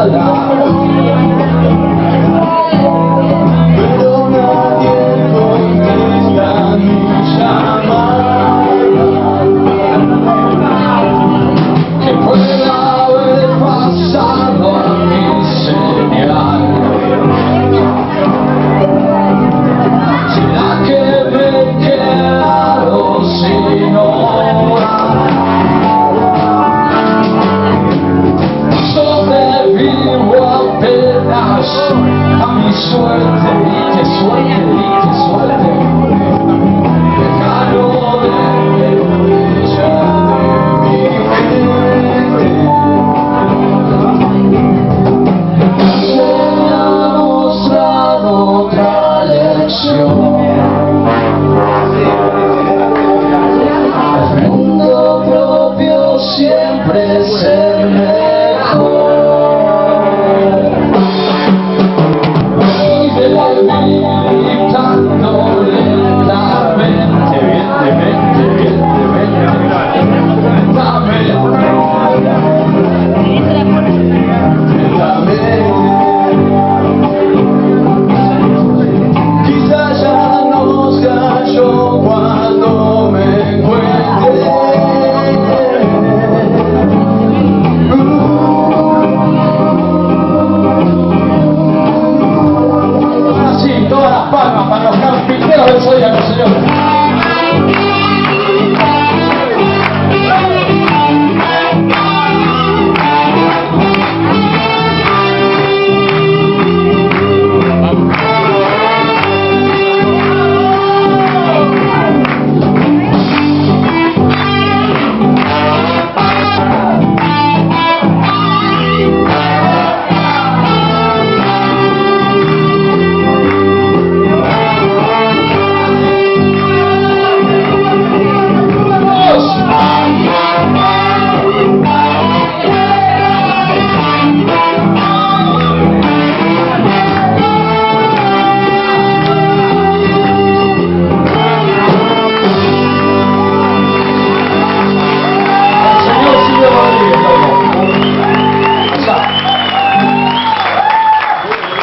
llamada, pero nadie contesta mi llamada. Que pueda haber pasado a mi señal. ¿Será que me he quedado sin hora? Sobrevivo apenas a mi suerte, y qué suerte, y qué suerte. Déjalo de brillar de mi mente. Se me ha mostrado otra lección. El mundo propio siempre es el mejor. Debilitando lentamente, lentamente. Quizás ya no sea yo cuando me encuentre. Así, todas las palmas para los carpinteros del Zodíaco, señores.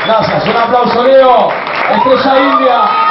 Gracias, un aplauso, Leo, Estrella India.